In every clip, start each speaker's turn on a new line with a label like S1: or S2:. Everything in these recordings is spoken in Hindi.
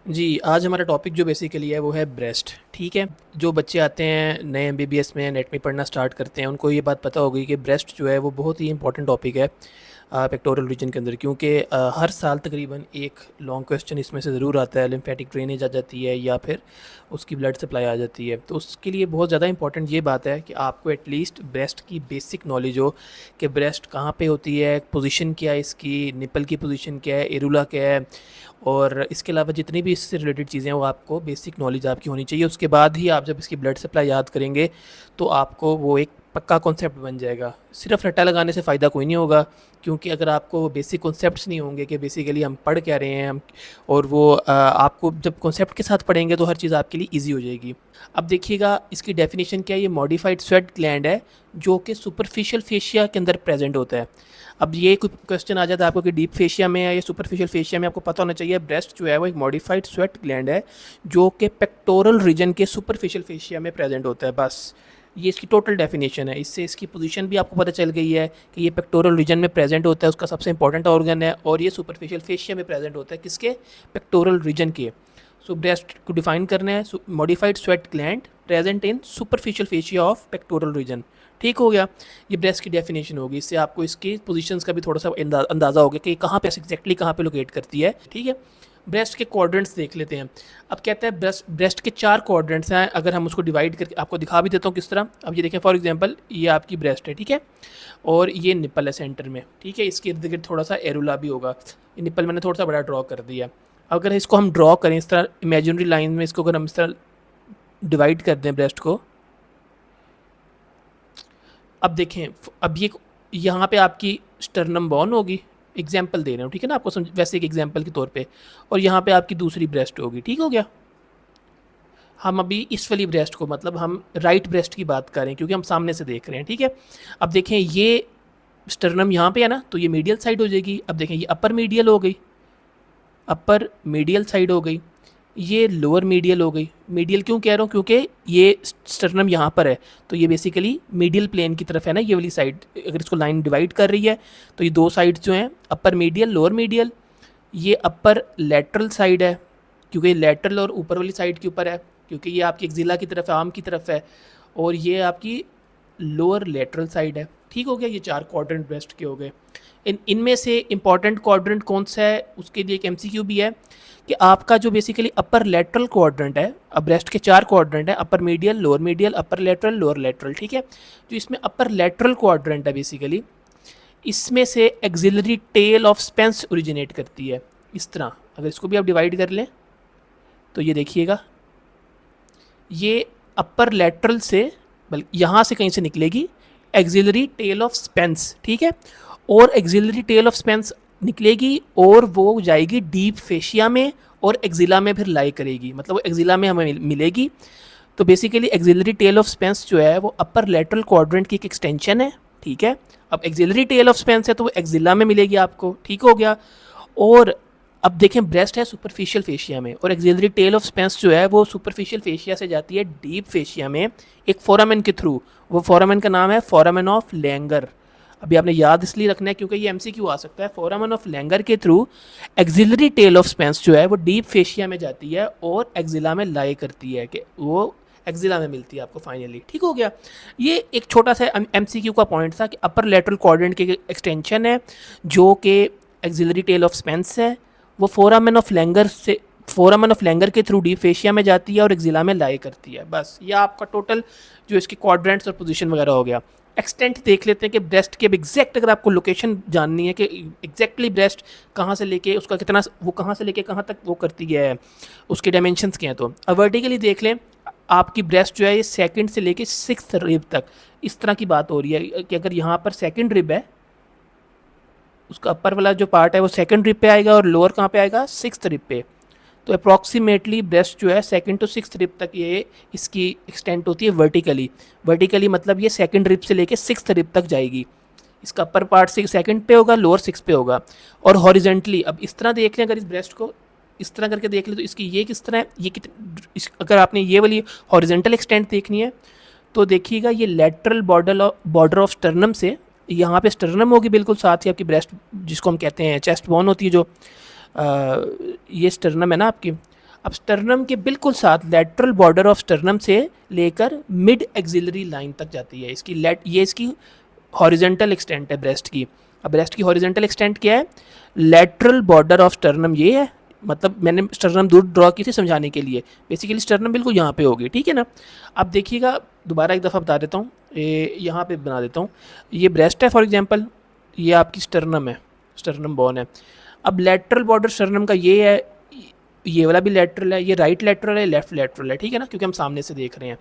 S1: जी, आज हमारा टॉपिक जो बेसिकली है वो है ब्रेस्ट, ठीक है? जो बच्चे आते हैं नए एमबीबीएस में एनेटमी पढ़ना स्टार्ट करते हैं, उनको ये बात पता होगी कि ब्रेस्ट जो है वो बहुत ही इंपॉर्टेंट टॉपिक है पेक्टोरल रीजन के अंदर, क्योंकि हर साल तकरीबन एक लॉन्ग क्वेश्चन इसमें से ज़रूर आता है। लिम्फेटिक ड्रेनेज आ जाती है या फिर उसकी ब्लड सप्लाई आ जाती है, तो उसके लिए बहुत ज़्यादा इंपॉर्टेंट ये बात है कि आपको एटलीस्ट ब्रेस्ट की बेसिक नॉलेज हो कि ब्रेस्ट कहाँ पे होती है, पोजीशन क्या है इसकी, निपल की पोजीशन क्या है, एरुला क्या है, और इसके अलावा जितनी भी इससे रिलेटेड चीज़ें हैं वो आपको बेसिक नॉलेज आपकी होनी चाहिए। उसके बाद ही आप जब इसकी ब्लड सप्लाई याद करेंगे तो आपको वो एक पक्का कॉन्सेप्ट बन जाएगा। सिर्फ रट्टा लगाने से फ़ायदा कोई नहीं होगा, क्योंकि अगर आपको बेसिक कॉन्सेप्ट्स नहीं होंगे कि बेसिकली हम पढ़ क्या रहे हैं हम, और वो आपको जब कॉन्सेप्ट के साथ पढ़ेंगे तो हर चीज़ आपके लिए ईजी हो जाएगी। अब देखिएगा इसकी डेफिनेशन क्या है। ये मॉडिफाइड स्वेट ग्लैंड है जो कि सुपरफिशियल फेशिया के अंदर प्रेजेंट होता है। अब ये कोई क्वेश्चन आ जाता है आपको कि डीप फेशिया में है या सुपरफिशियल फेशिया में, आपको पता होना चाहिए ब्रेस्ट जो है वो एक मॉडिफाइड स्वेट ग्लैंड है जो कि पेक्टोरल रीजन के सुपरफिशियल फेशिया में प्रेजेंट होता है। बस ये इसकी टोटल डेफिनेशन है। इससे इसकी पोजीशन भी आपको पता चल गई है कि ये पेक्टोरल रीजन में प्रेजेंट होता है, उसका सबसे इंपॉर्टेंट ऑर्गन है, और ये सुपरफिशियल फेशिया में प्रेजेंट होता है किसके, पेक्टोरल रीजन के। सो ब्रेस्ट को डिफाइन करना है, modified sweat gland present in superficial fascia of pectoral region. ठीक हो गया, ये ब्रेस्ट की डेफिनेशन होगी। इससे आपको इसकी पोजीशंस का भी थोड़ा सा अंदाज़ा हो गया कि कहाँ पे एग्जैक्टली कहाँ पे लोकेट करती है। ठीक है, ब्रेस्ट के क्वाड्रेंट्स देख लेते हैं। अब कहते हैं ब्रेस्ट के 4 क्वाड्रेंट्स हैं। अगर हम उसको डिवाइड करके आपको दिखा भी देता हूँ किस तरह। अब ये देखें, फॉर एग्जांपल ये आपकी ब्रेस्ट है, ठीक है, और ये निपल है सेंटर में, ठीक है। इसके इर्द गिर्द थोड़ा सा एरुला भी होगा। ये निपल मैंने थोड़ा सा बड़ा ड्रॉ कर दिया। अगर इसको हम ड्रॉ करें इस तरह इमेजिनरी लाइन में, इसको अगर हम इस तरह डिवाइड कर दें ब्रेस्ट को, अब देखें, अब ये यहाँ पे आपकी स्टर्नम बोन होगी, एग्जाम्पल दे रहे हो, ठीक है ना, आपको समझ वैसे एक एग्जाम्पल के तौर पे, और यहाँ पे आपकी दूसरी ब्रेस्ट होगी। ठीक हो गया। हम अभी इस वाली ब्रेस्ट को, मतलब हम राइट ब्रेस्ट की बात करें क्योंकि हम सामने से देख रहे हैं, ठीक है। अब देखें ये स्टर्नम यहाँ पे है ना, तो ये मीडियल साइड हो जाएगी। अब देखें ये अपर मीडियल हो गई, अपर मीडियल साइड हो गई, ये लोअर मीडियल हो गई। मीडियल क्यों कह रहा हूँ, क्योंकि ये स्टर्नम यहाँ पर है, तो ये बेसिकली मीडियल प्लेन की तरफ है ना, ये वाली साइड। अगर इसको लाइन डिवाइड कर रही है तो ये दो साइड्स जो हैं, अपर मीडियल लोअर मीडियल, ये अपर लेटरल साइड है क्योंकि लेटरल और ऊपर वाली साइड के ऊपर है, क्योंकि ये आपकी एक्जिला की तरफ है, आर्म की तरफ है, और ये आपकी लोअर लेटरल साइड है। ठीक हो गया, ये 4 क्वाड्रेंट ब्रेस्ट के हो गए। इनमें से इंपॉर्टेंट क्वाड्रेंट कौन सा है, उसके लिए एक एमसीक्यू भी है कि आपका जो बेसिकली अपर लेटरल क्वाड्रेंट है, अब ब्रेस्ट के 4 क्वाड्रेंट है, upper medial, lower medial, upper lateral, lower lateral, ठीक है। जो इसमें अपर लेटरल क्वाड्रेंट है बेसिकली, इसमें से axillary tail of Spence originate करती है। इस तरह अगर इसको भी आप डिवाइड कर लें तो ये देखिएगा, ये अपर लेटरल से, बल्कि यहाँ से कहीं से निकलेगी एक्सिलरी टेल ऑफ स्पेंस, ठीक है, और एक्सिलरी टेल ऑफ स्पेंस निकलेगी और वो जाएगी डीप फेशिया में और एक्जिला में फिर लाई करेगी, मतलब वो एक्जिला में हमें मिलेगी। तो basically axillary tail of Spence जो है वो अपर लेटरल क्वाड्रेंट की एक एक्सटेंशन है, ठीक है। अब एक्सिलरी टेल ऑफ स्पेंस है तो वो एक्जिला में मिलेगी आपको। ठीक हो गया। और अब देखें ब्रेस्ट है सुपरफिशियल फेशिया में, और एक्सिलरी टेल ऑफ स्पेंस जो है वो सुपरफिशियल फेशिया से जाती है डीप फेशिया में एक फोरामेन के थ्रू। वो फोरामेन का नाम है फोरामेन ऑफ लैंगर। अभी आपने याद इसलिए रखना है क्योंकि ये एमसीक्यू आ सकता है। फोरामेन ऑफ लैंगर के through axillary tail of Spence जो है वो डीप फेशिया में जाती है और एक्जिला में लाई करती है, कि वो एक्जिला में मिलती है आपको फाइनली। ठीक हो गया। ये एक छोटा सा एमसीक्यू का पॉइंट था कि अपर लेटरल क्वाड्रेंट की एक्सटेंशन है जो कि एक्सिलरी टेल ऑफ स्पेंस है, वो फोरामेन ऑफ लैंगर के थ्रू डीप फेशिया में जाती है और एक्जिला में लाई करती है। बस ये आपका टोटल जो इसके क्वाड्रेंट्स और पोजीशन वगैरह हो गया। एक्सटेंट देख लेते हैं कि ब्रेस्ट के एग्जैक्ट, अगर आपको लोकेशन जाननी है कि एग्जैक्टली ब्रेस्ट कहाँ से लेके उसका कितना, वो कहाँ से लेके कहाँ तक वो करती है, उसके डायमेंशंस क्या हैं, तो अब वर्टिकली देख लें, आपकी ब्रेस्ट जो है ये सेकंड से लेके 6th रिब तक, इस तरह की बात हो रही है कि अगर यहाँ पर सेकंड रिब है, उसका अपर वाला जो पार्ट है वो सेकंड रिब पे आएगा और लोअर कहाँ पे आएगा, 6th रिब पे। तो अप्रॉक्सीमेटली ब्रेस्ट जो है सेकंड टू 6th रिब तक ये इसकी एक्सटेंट होती है वर्टिकली। वर्टिकली मतलब ये सेकंड रिब से लेके 6th रिब तक जाएगी। इसका अपर पार्ट से सेकंड पे होगा, लोअर 6 पे होगा। और हॉरिजेंटली अब इस तरह देख लें, अगर इस ब्रेस्ट को इस तरह करके देख लें तो इसकी ये किस तरह है, ये अगर आपने ये वाली हॉरिजेंटल एक्सटेंट देखनी है तो देखिएगा, ये लेटरल बॉर्डर ऑफ स्टर्नम से, यहाँ पे स्टर्नम होगी बिल्कुल साथ ही आपकी ब्रेस्ट जिसको हम कहते हैं चेस्ट बोन होती है, जो ये स्टर्नम है ना आपकी। अब स्टर्नम के बिल्कुल साथ लेटरल बॉर्डर ऑफ स्टर्नम से लेकर मिड एक्सिलरी लाइन तक जाती है। ये इसकी हॉरिजेंटल एक्सटेंट है ब्रेस्ट की। अब ब्रेस्ट की हॉरिजेंटल एक्सटेंट क्या है? लेटरल बॉर्डर ऑफ स्टर्नम ये है, मतलब मैंने स्टर्नम दूर ड्रॉ की थी समझाने के लिए। बेसिकली स्टर्नम बिल्कुल यहाँ पे होगी, ठीक है ना। अब देखिएगा, दोबारा एक दफ़ा बता देता हूँ, यहाँ पे बना देता हूँ। ये ब्रेस्ट है फॉर एग्जांपल, ये आपकी स्टर्नम है, स्टर्नम बोन है। अब लेटरल बॉर्डर स्टर्नम का ये है, ये वाला भी लेटरल है, ये राइट लेटरल है, लेफ्ट लेटरल है, ठीक है ना, क्योंकि हम सामने से देख रहे हैं।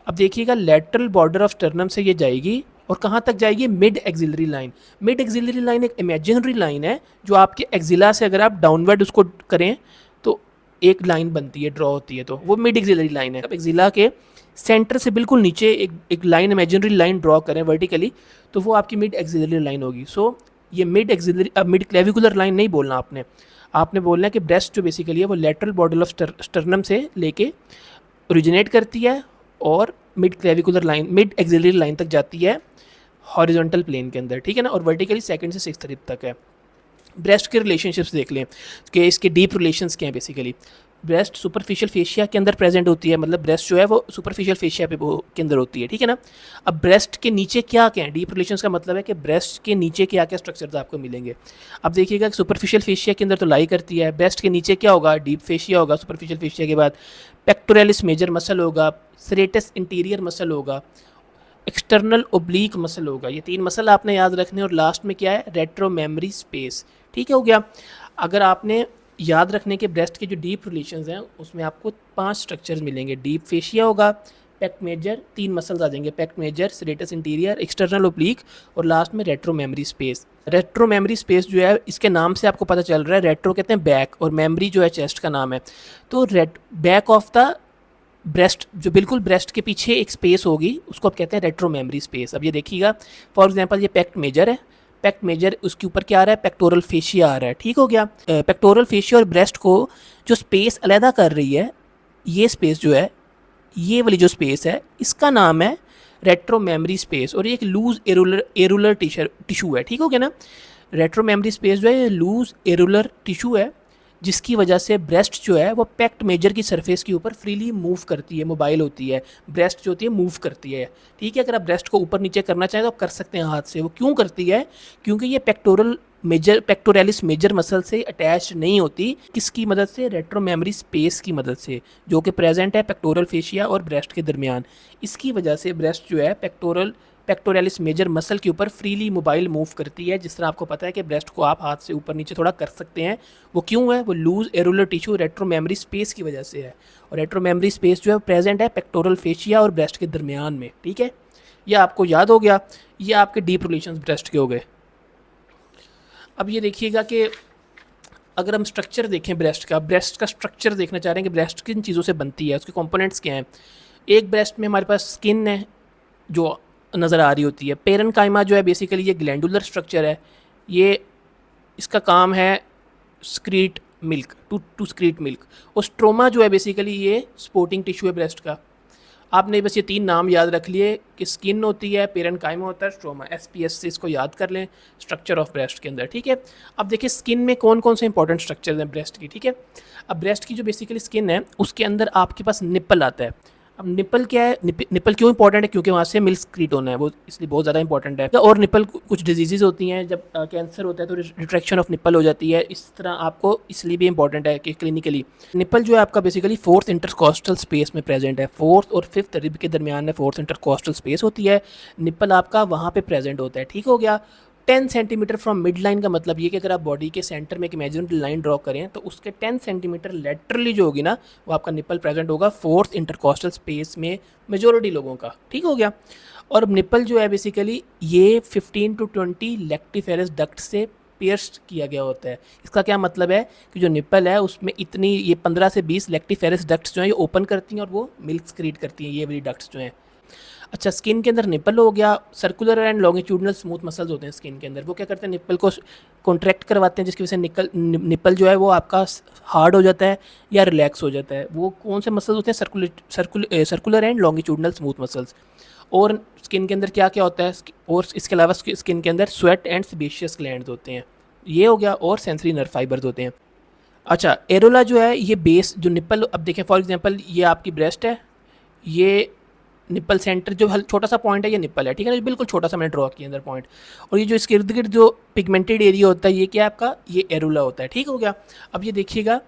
S1: अब देखिएगा, लेटरल बॉर्डर ऑफ स्टर्नम से ये जाएगी और कहाँ तक जाएगी? Mid axillary line. Mid axillary line एक इमेजिनरी लाइन है जो आपके एक्सिला से अगर आप डाउनवर्ड उसको करें तो एक लाइन बनती है, ड्रॉ होती है, तो वो मिड एक्सिलरी लाइन है। अब एक्सिला के सेंटर से बिल्कुल नीचे एक लाइन, इमेजिनरी लाइन ड्रॉ करें वर्टिकली, तो वो आपकी मिड एक्सिलरी लाइन होगी। सो ये मिड एक्सिलरी, अब मिड क्लेविकुलर लाइन नहीं बोलना आपने बोलना है कि ब्रेस्ट जो बेसिकली है वो लेटरल बॉर्डर ऑफ स्टर्नम से लेके ओरिजिनेट करती है और mid clavicular line, mid axillary line तक जाती है हॉरिजॉन्टल प्लेन के अंदर, ठीक है ना, और वर्टिकली सेकंड से सिक्स्थ रिब तक है। ब्रेस्ट के रिलेशनशिप्स देख लें कि इसके डीप रिलेशंस क्या हैं। बेसिकली ब्रेस्ट सुपरफिशियल फेशिया के अंदर प्रेजेंट होती है, मतलब ब्रेस्ट जो है वो सुपरफिशियल फेशिया पे के अंदर होती है, ठीक है ना। अब ब्रेस्ट के नीचे क्या क्या है? डीप रिलेशंस का मतलब है कि ब्रेस्ट के नीचे क्या क्या स्ट्रक्चर्स आपको मिलेंगे। अब देखिएगा, सुपरफिशियल फेशिया के अंदर तो लाई करती है, ब्रेस्ट के नीचे क्या होगा? डीप फेशिया होगा। सुपरफिशियल फेशिया के बाद पेक्टोरलिस मेजर मसल होगा, सेरेटस इंटीरियर मसल होगा, एक्सटर्नल ओब्लीक मसल होगा। ये 3 मसल आपने याद रखने, और लास्ट में क्या है? रेट्रो मेमोरी स्पेस, ठीक है, हो गया। अगर आपने याद रखने के ब्रेस्ट के जो डीप रिलेशंस हैं उसमें आपको 5 स्ट्रक्चर्स मिलेंगे। डीप फेशिया होगा, पेक्ट मेजर, 3 मसल्स आ जाएंगे, पेक्ट major, serratus interior, external oblique, और लास्ट में retro memory space. Retro memory space जो है, इसके नाम से आपको पता चल रहा है, रेट्रो कहते हैं बैक और मेमोरी जो है चेस्ट का नाम है। तो बैक ऑफ द ब्रेस्ट, जो बिल्कुल ब्रेस्ट के पीछे एक स्पेस होगी, उसको आप कहते हैं रेट्रो मेमोरी स्पेस। अब ये देखिएगा, फॉर एग्जांपल ये पेक्ट मेजर है, पेक्ट मेजर उसके ऊपर क्या आ रहा है? पेक्टोरल फेशिया आ रहा है, ठीक हो गया। पेक्टोरल फेशिया और ब्रेस्ट को जो स्पेस अलहदा कर रही है, ये स्पेस जो है, ये वाली जो स्पेस है, इसका नाम है रेट्रो मेमोरी स्पेस, और ये एक लूज एरुलर टिश्यू है, ठीक हो गया ना। रेट्रो मेमोरी स्पेस जो है ये लूज एरुलर टिश्यू है, जिसकी वजह से ब्रेस्ट जो है वो पेक्ट मेजर की सरफेस के ऊपर फ्रीली मूव करती है, मोबाइल होती है। ब्रेस्ट जो होती है मूव करती है, ठीक है। अगर आप ब्रेस्ट को ऊपर नीचे करना चाहें तो आप कर सकते हैं हाथ से। वो क्यों करती है? क्योंकि ये पेक्टोरलिस मेजर मसल से अटैच नहीं होती। किसकी मदद से? रेट्रो मेमोरी स्पेस की मदद से, जो कि प्रेजेंट है पेक्टोरल फेशिया और ब्रेस्ट के दरमियान। इसकी वजह से ब्रेस्ट जो है पेक्टोरलिस मेजर मसल के ऊपर फ्रीली मोबाइल मूव करती है। जिस तरह आपको पता है कि ब्रेस्ट को आप हाथ से ऊपर नीचे थोड़ा कर सकते हैं, वो क्यों है? वो loose areolar tissue retromammary space की वजह से है। और रेट्रो मेमोरी स्पेस जो है प्रेजेंट है पेक्टोरल फेशिया और ब्रेस्ट के दरमियान में, ठीक है। ये आपको याद हो गया, ये आपके डीप रिलेशंस ब्रेस्ट के हो गए। अब ये देखिएगा कि अगर हम स्ट्रक्चर देखें ब्रेस्ट का स्ट्रक्चर देखना चाह रहे हैं कि ब्रेस्ट किन चीज़ों से बनती है, उसके कंपोनेंट्स क्या हैं। एक ब्रेस्ट में हमारे पास स्किन है जो नज़र आ रही होती है। पेरेन्काइमा जो है बेसिकली ये ग्लैंडुलर स्ट्रक्चर है, ये इसका काम है secrete milk to secrete milk. और स्ट्रोमा जो है बेसिकली ये सपोर्टिंग टिश्यू है ब्रेस्ट का। आपने बस ये 3 नाम याद रख लिए कि स्किन होती है, पेरेन्काइमा होता है, स्ट्रोमा। SPS से इसको याद कर लें स्ट्रक्चर ऑफ ब्रेस्ट के अंदर, ठीक है। अब देखिए स्किन में कौन कौन से इंपॉर्टेंट स्ट्रक्चर्स हैं ब्रेस्ट की, ठीक है। अब ब्रेस्ट की जो बेसिकली स्किन है उसके अंदर आपके पास निप्पल आता है। अब निप्पल क्या है? निप्पल क्यों इंपॉर्टेंट है? क्योंकि वहाँ से मिल्क स्क्रीट होना है, वो इसलिए बहुत ज़्यादा इंपॉर्टेंट है। और निप्पल कुछ डिजीज़ होती हैं, जब कैंसर होता है तो रिट्रैक्शन ऑफ निप्पल हो जाती है। इस तरह आपको इसलिए भी इंपॉर्टेंट है कि क्लिनिकली निप्पल जो है आपका बेसिकली 4th इंटरकॉस्टल स्पेस में प्रेजेंट है। 4th और 5th रिब के दरमियान में 4th इंटरकॉस्टल स्पेस होती है, निप्पल आपका वहाँ पे प्रेजेंट होता है, ठीक हो गया। 10 सेंटीमीटर फ्रॉम मिड लाइन का मतलब ये कि अगर आप बॉडी के सेंटर में एक इमेजिनरी लाइन ड्रॉ करें तो उसके 10 सेंटीमीटर लेटरली जो होगी ना, वो आपका निप्पल प्रेजेंट होगा 4th इंटरकॉस्टल स्पेस में मेजोरिटी लोगों का, ठीक हो गया। और निप्पल जो है बेसिकली ये 15 to 20 लेक्टिफेरस डक्ट से पियर्स किया गया होता है। इसका क्या मतलब है कि जो निप्पल है उसमें इतनी ये 15 से 20 लेक्टिफेरस डक्ट्स जो हैं ये ओपन करती हैं और वो मिल्क स्क्रीट करती हैं, ये वाली डक्ट्स जो हैं। अच्छा, स्किन के अंदर निप्पल हो गया। Circular and longitudinal smooth muscles होते हैं स्किन के अंदर, वो क्या करते हैं? निप्पल को कॉन्ट्रैक्ट करवाते हैं, जिसकी वजह से निप्पल जो है वो आपका हार्ड हो जाता है या रिलैक्स हो जाता है। वो कौन से मसल्स होते हैं? Circular and longitudinal smooth muscles. और स्किन के अंदर क्या क्या होता है? और इसके अलावा स्किन के अंदर स्वेट एंड सेबेशियस ग्लैंड्स होते हैं, ये हो गया। और सेंसरी नर्व फाइबर्स होते हैं। अच्छा, एरोला जो है ये बेस जो निप्पल, अब देखें फॉर एग्जांपल ये आपकी ब्रेस्ट है, ये निप्पल सेंटर जो छोटा सा पॉइंट है ये निप्पल है, ठीक है ना, बिल्कुल छोटा सा मैंने ड्रॉ किया अंदर पॉइंट। और ये जो इसके इर्द गिर्द जो पिगमेंटेड एरिया होता है ये क्या है आपका, ये एरोला होता है, ठीक हो गया। अब ये देखिएगा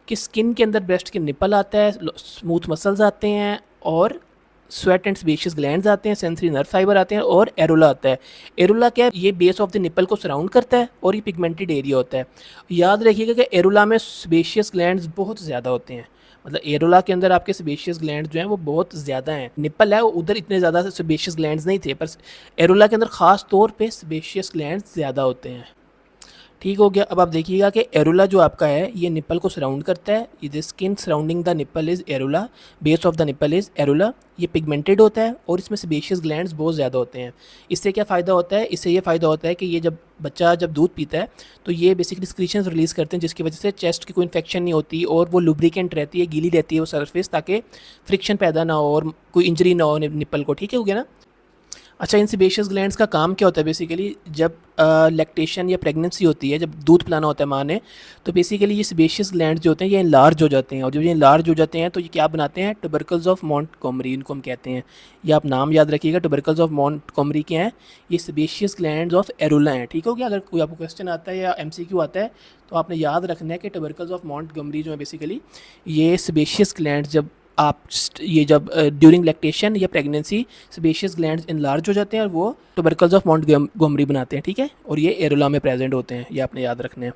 S1: कि स्किन के अंदर ब्रेस्ट के निप्पल आता है, स्मूथ मसल्स आते हैं, और स्वेट एंड स्पेशियस ग्लैंड्स आते हैं, सेंसरी नर्व फाइबर आते हैं, और एरोला आता है। एरोला क्या है, ये बेस ऑफ द निप्पल को सराउंड करता है और ये पिगमेंटेड एरिया होता है। याद रखिएगा कि एरोला में स्पेशियस ग्लैंड्स बहुत ज़्यादा होते हैं, मतलब एरोला के अंदर आपके सेबेशियस ग्लैंड जो हैं वो बहुत ज़्यादा हैं। निप्पल है उधर इतने ज़्यादा सेबेशियस ग्लैंड्स नहीं थे, पर एरोला के अंदर ख़ास तौर पे सेबेशियस ग्लैंड्स ज़्यादा होते हैं, ठीक हो गया। अब आप देखिएगा कि एरोला जो आपका है ये निप्पल को सराउंड करता है, ये skin surrounding the nipple is areola, base of the nipple is areola. ये पिगमेंटेड होता है और इसमें सेबेशियस ग्लैंड्स बहुत ज़्यादा होते हैं। इससे क्या फ़ायदा होता है, इससे ये फ़ायदा होता है कि ये जब बच्चा जब दूध पीता है तो ये बेसिकली सिक्रीशंस रिलीज़ करते हैं, जिसकी वजह से चेस्ट की कोई इन्फेक्शन नहीं होती और वो लुब्रिकेंट रहती है, गीली रहती है वो सरफेस, ताकि फ्रिक्शन पैदा ना हो और कोई इंजरी ना हो निप्पल को, ठीक है हो गया ना। अच्छा, इन सेबेशियस ग्लैंड्स का काम क्या होता है, बेसिकली जब लैक्टेशन या प्रेगनेंसी होती है, जब दूध पिलाना होता है माँ ने, तो बेसिकली ये सेबेशियस ग्लैंड्स जो होते हैं ये लार्ज हो जाते हैं, और जब ये लार्ज हो जाते हैं तो ये क्या बनाते हैं, ट्यूबरकल्स ऑफ मॉन्टगोमरी इनको हम कहते हैं। ये आप नाम याद रखिएगा, ट्यूबरकल्स ऑफ मॉन्टगोमरी के हैं, ये सेबेशियस ग्लैंड्स ऑफ एरोला हैं, ठीक हो गया। अगर कोई आपको क्वेश्चन आता है या एमसीक्यू आता है तो आपने याद रखना है कि ट्यूबरकल्स ऑफ मॉन्टगोमरी जो है बेसिकली ये सेबेशियस ग्लैंड्स जब आप ये जब ड्यूरिंग लैक्टेशन या प्रेगनेंसी सेबेशियस ग्लैंड्स इनलार्ज हो जाते हैं और वो ट्यूबरकल्स ऑफ मॉन्टगोमरी बनाते हैं, ठीक है, और ये एरोला में प्रेजेंट होते हैं, ये आपने याद रखने हैं।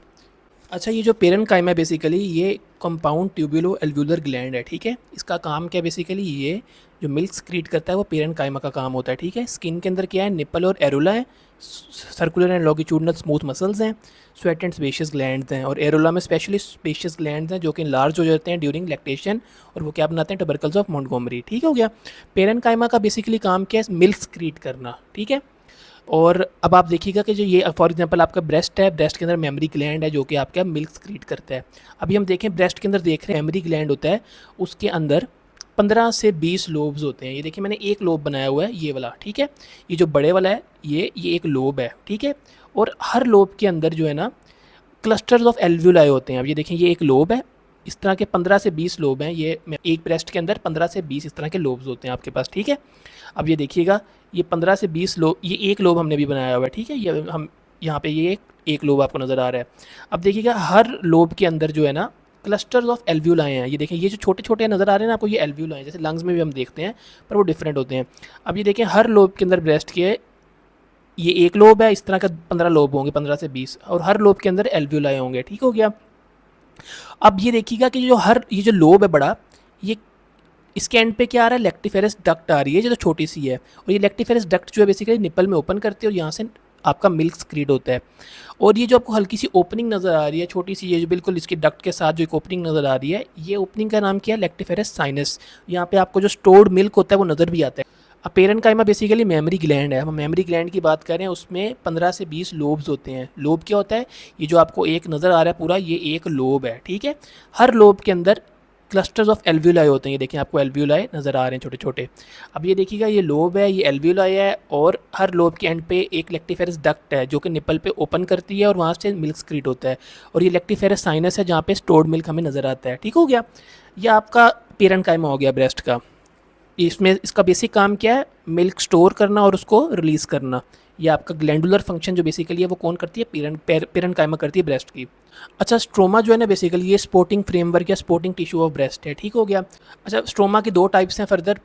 S1: अच्छा, ये जो पेरेन्काइमा है बेसिकली ये कंपाउंड ट्यूबुलो एल्व्यूलर ग्लैंड है, ठीक है। इसका काम क्या है, बेसिकली ये जो मिल्क सक्रीट करता है वो पेरेन्काइमा का काम होता है, ठीक है। स्किन के अंदर क्या है, निप्पल और एरोला है, circular and longitudinal smooth muscles हैं, स्वेट एंड स्पेशियस ग्लैंड्स हैं, और एरोला में स्पेशली स्पेशियस ग्लैंड्स हैं जो कि लार्ज हो जाते हैं ड्यूरिंग लैक्टेशन, और वो क्या बनाते हैं, ट्यूबरकल्स ऑफ मॉन्टगोमरी, ठीक हो गया। पेरेन्काइमा का बेसिकली काम क्या है, मिल्क सक्रीट करना, ठीक है। और अब आप देखिएगा कि जो ये फॉर एग्जांपल आपका ब्रेस्ट है, ब्रेस्ट के अंदर मेमरी ग्लैंड है जो कि आपका मिल्क सक्रीट करता है। अभी हम देखें ब्रेस्ट के अंदर देख रहे हैं मेमरी ग्लैंड होता है, उसके अंदर 15 से 20 लोब्स होते हैं। ये देखिए मैंने एक लोब बनाया हुआ है ये वाला, ठीक है, ये जो बड़े वाला है ये एक लोब है, ठीक है। और हर लोब के अंदर जो है ना क्लस्टर्स ऑफ एल्व्यूलाई होते हैं। अब ये देखें ये एक लोब है, इस तरह के 15 से 20 लोब हैं, ये एक ब्रेस्ट के अंदर 15 से 20 इस तरह के लोब्स होते हैं आपके पास, ठीक है। अब ये देखिएगा ये 15 से 20 लोब, ये एक लोब हमने भी बनाया हुआ है, ठीक है, ये हम यहाँ पे ये एक लोब आपको नज़र आ रहा है। अब देखिएगा हर लोब के अंदर जो है ना क्लस्टर्स ऑफ एल्व्यूलाई हैं। ये देखें ये जो छोटे छोटे नज़र आ रहे हैं ना आपको, ये एल्व्यूलाई हैं, जैसे लंग्स में भी हम देखते हैं पर वो डिफरेंट होते हैं। अब ये देखें हर लोब के अंदर ब्रेस्ट के ये एक लोब है, इस तरह का 15 लोब होंगे, 15 से 20, और हर लोब के अंदर एल्व्यूलाई होंगे, ठीक हो गया। अब ये देखिएगा कि ये जो लोब है बड़ा, ये इसके एंड पे क्या आ रहा है, लेक्टिफेरस डक्ट आ रही है जो छोटी सी है, और ये लेक्टिफेरस डक्ट जो है बेसिकली निप्पल में ओपन करती है और यहाँ से आपका मिल्क सक्रीट होता है। और ये जो आपको हल्की सी ओपनिंग नज़र आ रही है छोटी सी, ये जो बिल्कुल इसकी डक्ट के साथ जो एक ओपनिंग नज़र आ रही है, ये ओपनिंग का नाम क्या है, लेक्टिफेरस साइनस। यहाँ पे आपको जो स्टोर्ड मिल्क होता है वो नज़र भी आता है। अब पेरेन्काइमा बेसिकली मेमरी ग्लैंड है, हम मेमरी ग्लैंड की बात करें, उसमें 15 से 20 लोब्स होते हैं। लोब क्या होता है, ये जो आपको एक नज़र आ रहा है पूरा, ये एक लोब है, ठीक है। हर लोब के अंदर क्लस्टर्स ऑफ एल्व्यूलाई होते हैं, ये देखिए आपको एल्व्यूलाई नज़र आ रहे हैं छोटे छोटे। अब ये देखिएगा ये लोब है, ये एल्व्यूलाई है, और हर लोब के एंड पे एक लेक्टिफेरस डक्ट है जो कि निप्पल पे ओपन करती है और वहाँ से मिल्क सक्रीट होता है, और ये लेक्टिफेरस साइनस है जहाँ पे स्टोर्ड मिल्क हमें नज़र आता है, ठीक हो गया। यह आपका पेरेन्काइमा हो गया ब्रेस्ट का। इसमें इसका बेसिक काम क्या है, मिल्क स्टोर करना और उसको रिलीज़ करना। ये आपका ग्लैंडुलर फंक्शन जो बेसिकली है वो कौन करती है, पेरेन्काइमा करती है ब्रेस्ट की। अच्छा, स्ट्रोमा जो है ना बेसिकली ये स्पोर्टिंग फ्रेमवर्क या स्पोर्टिंग टिश्यू ऑफ ब्रेस्ट है, ठीक हो गया। अच्छा, स्ट्रोमा की दो टाइप्स हैं फर्दर,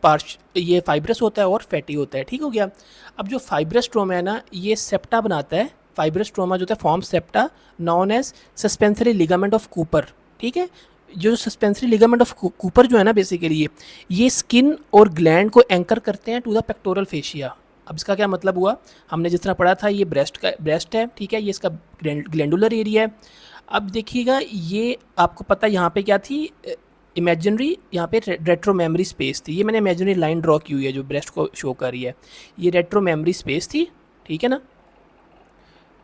S1: ये फाइब्रस होता है और फैटी होता है, ठीक हो गया। अब जो फाइब्रस स्ट्रोमा है ना ये सेप्टा बनाता है, फाइब्रस स्ट्रोमा जो होता है form septa known as suspensory ligament of Cooper, ठीक है। जो सस्पेंसरी लिगामेंट ऑफ कूपर जो है ना बेसिकली ये स्किन और ग्लैंड को एंकर करते हैं टू द पेक्टोरल फेशिया। अब इसका क्या मतलब हुआ, हमने जिस तरह पढ़ा था ये ब्रेस्ट है, ठीक है, ये इसका ग्लैंडुलर एरिया है। अब देखिएगा ये आपको पता है यहाँ पे क्या थी, इमेजिनरी, यहाँ पे रेट्रो मेमोरी स्पेस थी। ये मैंने इमेजिनरी लाइन ड्रॉ की हुई है जो ब्रेस्ट को शो कर रही है, ये रेट्रो मेमोरी स्पेस थी, ठीक है ना।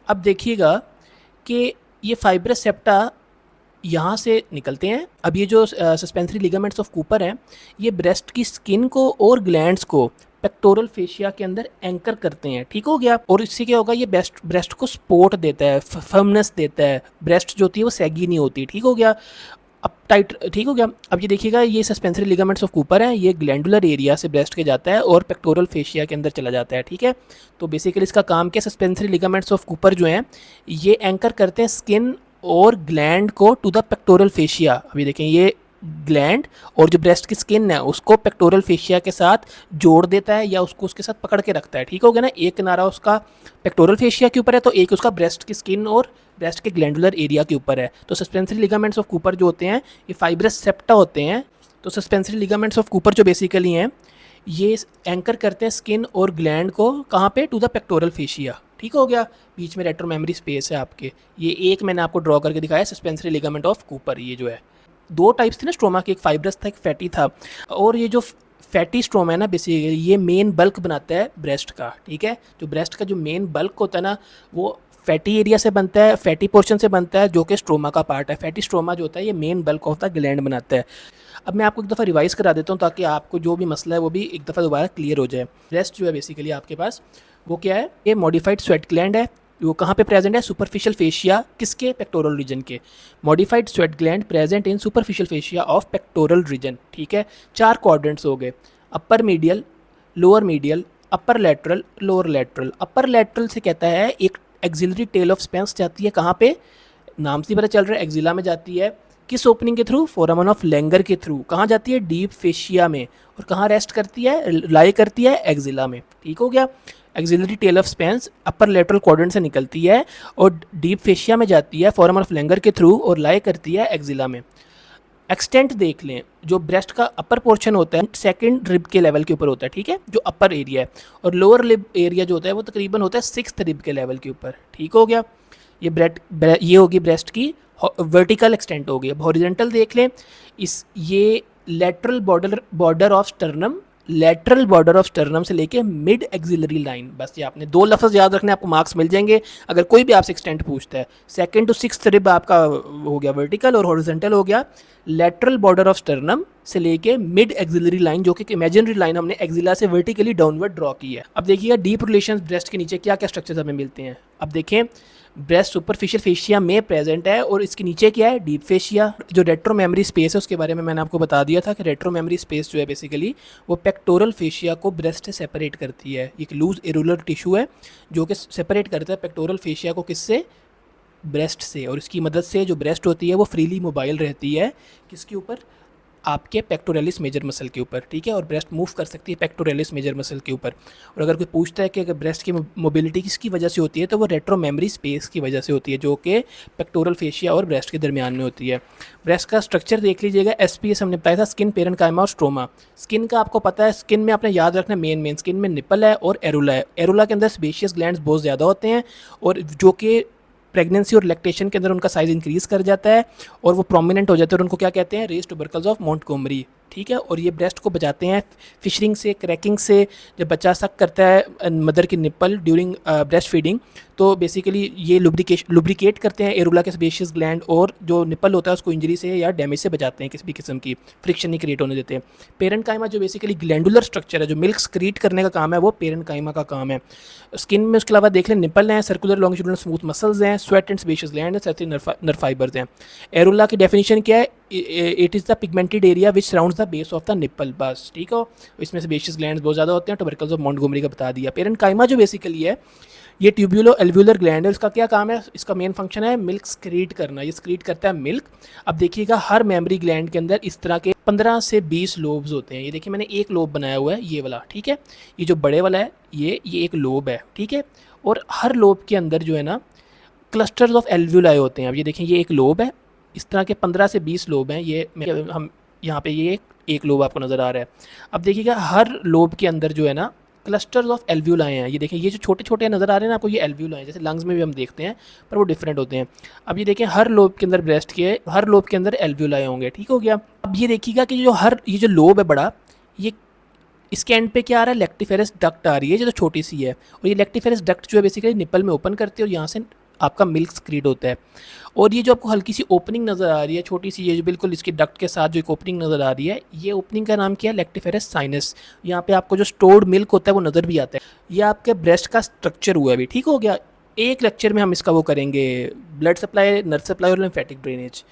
S1: अब देखिएगा कि ये फाइब्रस सेप्टा यहाँ से निकलते हैं। अब ये जो सस्पेंसरी लिगामेंट्स ऑफ कूपर हैं, ये ब्रेस्ट की स्किन को और ग्लैंड्स को पेक्टोरल फेशिया के अंदर एंकर करते हैं, ठीक हो गया। और इससे क्या होगा, ये ब्रेस्ट को सपोर्ट देता है, फर्मनेस देता है, ब्रेस्ट जो होती है वो सैगी नहीं होती, ठीक हो गया, अब टाइट, ठीक हो गया। अब ये देखिएगा, ये सस्पेंसरी लिगामेंट्स ऑफ कूपर है, ये ग्लैंडुलर एरिया से ब्रेस्ट के जाता है और पेक्टोरल फेशिया के अंदर चला जाता है, ठीक है। तो बेसिकली इसका काम क्या, सस्पेंसरी लिगामेंट्स ऑफ कूपर जो हैं ये एंकर करते हैं स्किन और ग्लैंड को टू द पेक्टोरल फेशिया। अभी देखें, ये ग्लैंड और जो ब्रेस्ट की स्किन है उसको पेक्टोरल फेशिया के साथ जोड़ देता है या उसको उसके साथ पकड़ के रखता है, ठीक हो गया ना। एक किनारा उसका पेक्टोरल फेशिया के ऊपर है तो एक उसका ब्रेस्ट की स्किन और ब्रेस्ट के ग्लैंडुलर एरिया के ऊपर है। तो सस्पेंसरी लिगामेंट्स ऑफ कूपर जो होते हैं ये फाइब्रस सेप्टा होते हैं। तो सस्पेंसरी लिगामेंट्स ऑफ कूपर जो बेसिकली हैं ये एंकर करते हैं स्किन और ग्लैंड को, कहाँ पे, टू द पेक्टोरल फेशिया, ठीक हो गया। बीच में रेट्रोमेमरी स्पेस है आपके, ये एक मैंने आपको ड्रॉ करके दिखाया सस्पेंसरी लिगामेंट ऑफ कूपर। ये जो है दो टाइप्स थे ना स्ट्रोमा के, एक फाइब्रस था एक फैटी था। और ये जो फैटी स्ट्रोमा है ना बेसिकली ये मेन बल्क बनाता है ब्रेस्ट का, ठीक है। जो ब्रेस्ट का जो मेन बल्क होता है ना वो फैटी एरिया से बनता है, फैटी पोर्शन से बनता है जो कि स्ट्रोमा का पार्ट है। फैटी स्ट्रोमा जो होता है ये main bulk of the gland बनाता है। अब मैं आपको एक दफ़ा रिवाइज करा देता हूँ ताकि आपको जो भी मसला है वो भी एक दफ़ा दोबारा क्लियर हो जाए। ब्रेस्ट जो है बेसिकली आपके पास वो क्या है, ये मॉडिफाइड स्वेट ग्लैंड है। वो कहाँ पे प्रेजेंट है, सुपरफिशियल फेशिया किसके, पेक्टोरल रीजन के। Modified sweat gland present in superficial fascia of pectoral region, ठीक है। 4 क्वाड्रेंट्स हो गए, अपर medial, lower medial, upper lateral, lower lateral. अपर लेटरल से कहता है एक एक्सिलरी टेल ऑफ स्पेंस जाती है कहाँ पे, नाम से पता चल रहा है एक्सिला में जाती है। किस ओपनिंग के थ्रू, फोरामन ऑफ लैंगर के थ्रू। कहाँ जाती है, डीप फेशिया में। और कहाँ रेस्ट करती है, लाई करती है एक्सिला में, ठीक हो गया। Axillary tail of Spence upper lateral quadrant से निकलती है और डीप फेशिया में जाती है फोरामन ऑफ लैंगर के थ्रू और लाई करती है एक्सिला में। एक्सटेंट देख लें, जो ब्रेस्ट का अपर पोर्शन होता है सेकंड रिब के लेवल के ऊपर होता है, ठीक है, जो अपर एरिया है। और लोअर लिब एरिया जो होता है वो तकरीबन होता है 6th रिब के लेवल के ऊपर, ठीक हो गया। ये होगी ब्रेस्ट की वर्टिकल एक्सटेंट होगी। अब हॉरिजेंटल देख लें, ये lateral border of sternum, lateral border of sternum से लेके मिड एक्सिलरी लाइन। बस ये आपने 2 लफ्ज़ याद रखने, आपको मार्क्स मिल जाएंगे अगर कोई भी आपसे एक्सटेंट पूछता है। 2nd to 6th रिब आपका हो गया वर्टिकल और हॉरिजेंटल हो गया लेटरल बॉर्डर ऑफ स्टर्नम से लेके मिड एक्सिलरी लाइन, जो कि इमेजिनरी लाइन हमने एक्सिला से वर्टिकली डाउनवर्ड ड्रॉ की है। अब देखिएगा डीप रिलेशंस ब्रेस्ट के नीचे क्या क्या स्ट्रक्चर्स हमें मिलते हैं। अब देखें, ब्रेस्ट सुपरफिशियल फेशिया में प्रेजेंट है और इसके नीचे क्या है, डीप फेशिया। जो रेट्रो मेमोरी स्पेस है उसके बारे में मैंने आपको बता दिया था कि रेट्रो मेमोरी स्पेस जो है बेसिकली वो पेक्टोरल फेशिया को ब्रेस्ट से सेपरेट करती है। एक लूज एरुलर टिश्यू है जो कि सेपरेट करता है पेक्टोरल फेशिया को किससे, ब्रेस्ट से। और इसकी मदद से जो ब्रेस्ट होती है वो फ्रीली मोबाइल रहती है किसके ऊपर, आपके पेक्टोरलिस मेजर मसल के ऊपर, ठीक है। और ब्रेस्ट मूव कर सकती है पेक्टोरलिस मेजर मसल के ऊपर। और अगर कोई पूछता है कि अगर ब्रेस्ट की मोबिलिटी किसकी वजह से होती है तो वो रेट्रो मेमोरी स्पेस की वजह से होती है जो कि पेक्टोरल फेशिया और ब्रेस्ट के दरमियान में होती है। ब्रेस्ट का स्ट्रक्चर देख लीजिएगा, एसपीएस हमने बताया था, स्किन, पेरेन्काइमा और स्ट्रोमा। स्किन का आपको पता है, स्किन में आपने याद रखना मेन स्किन में निपल है और एरुला है। एरुला के अंदर स्पेशियस ग्लैंड्स बहुत ज़्यादा होते हैं और जो कि प्रेगनेंसी और लैक्टेशन के अंदर उनका साइज़ इंक्रीज कर जाता है और वो प्रोमिनेंट हो जाते हैं और उनको क्या कहते हैं, रेस ट्यूबरकल्स ऑफ मोंटगोमरी, ठीक है। और ये ब्रेस्ट को बचाते हैं फिशरिंग से, क्रैकिंग से। जब बच्चा सक करता है मदर की निप्पल ड्यूरिंग ब्रेस्ट फीडिंग तो बेसिकली ये लुब्रिकेट करते हैं एरुला के स्पेशियस ग्लैंड और जो निप्पल होता है उसको इंजरी से या डैमेज से बचाते हैं, किसी भी किस्म की फ्रिक्शन नहीं क्रिएट होने देते हैं। पेरेन्काइमा जो बेसिकली ग्लैंडुलर स्ट्रक्चर है, जो मिल्क सक्रीट करने का काम है, वो पेरेन्काइमा का काम है। स्किन में उसके अलावा देख लें, निप्पल हैं, सर्कुलर लॉन्गिट्यूडनल स्मूथ मसल्स हैं, स्वेट एंड स्पेशियस ग्लैंड है, सेंसिटिव नर्व फाइबर्स हैं। एरुला की डेफिनेशन क्या है, it is the pigmented area which surrounds the base of the nipple, बस, ठीक हो। इसमें स्पेशियस ग्लैंड्स बहुत ज़्यादा होते हैं, ट्यूबरकल्स ऑफ मोंटगोमरी का बता दिया। पेरेन्काइमा जो बेसिकली है ये ट्यूब्यूलो एल्व्यूलर ग्लैंड है, इसका क्या काम है, इसका मेन फंक्शन है मिल्क स्क्रीट करना, ये स्क्रीट करता है मिल्क। अब देखिएगा हर मेमरी ग्लैंड के अंदर इस तरह के 15 से 20 लोब्स होते हैं। ये देखिए मैंने एक लोब बनाया हुआ है, ये वाला, ठीक है। ये जो बड़े वाला है ये एक लोब है, ठीक है। और हर लोब के अंदर जो है ना क्लस्टर्स ऑफ एल्व्यूलाई होते हैं। अब ये देखें ये एक लोब है, इस तरह के 15 से 20 लोब हैं। ये हम यहाँ पे ये एक लोब आपको नज़र आ रहा है। अब देखिएगा हर लोब के अंदर जो है ना क्लस्टर्स ऑफ एल्व्यूलाई हैं। ये देखें ये जो छोटे छोटे नज़र आ रहे हैं ना आपको, ये एल्व्यूलाई हैं, जैसे लंग्स में भी हम देखते हैं पर वो डिफरेंट होते हैं। अब ये देखें हर लोब के अंदर ब्रेस्ट के हर लोब के अंदर एल्व्यूलाई होंगे, ठीक हो गया। अब ये देखिएगा कि ये जो लोब है बड़ा, ये इसके एंड पे क्या आ रहा है, लेक्टिफेरस डक्ट आ रही है जो छोटी सी है। और ये लेक्टिफेरस डक्ट जो है बेसिकली निप्पल में ओपन करती है और यहाँ से आपका मिल्क सक्रीट होता है। और ये जो आपको हल्की सी ओपनिंग नज़र आ रही है, छोटी सी, ये जो बिल्कुल इसकी डक्ट के साथ जो एक ओपनिंग नज़र आ रही है, ये ओपनिंग का नाम क्या है? Lactiferous sinus. यहाँ पे आपको जो स्टोर्ड मिल्क होता है वो नज़र भी आता है। ये आपके ब्रेस्ट का स्ट्रक्चर हुआ है अभी, ठीक हो गया। एक लेक्चर में हम इसका वो करेंगे, ब्लड सप्लाई, नर्व सप्लाई और लिम्फेटिक ड्रेनेज।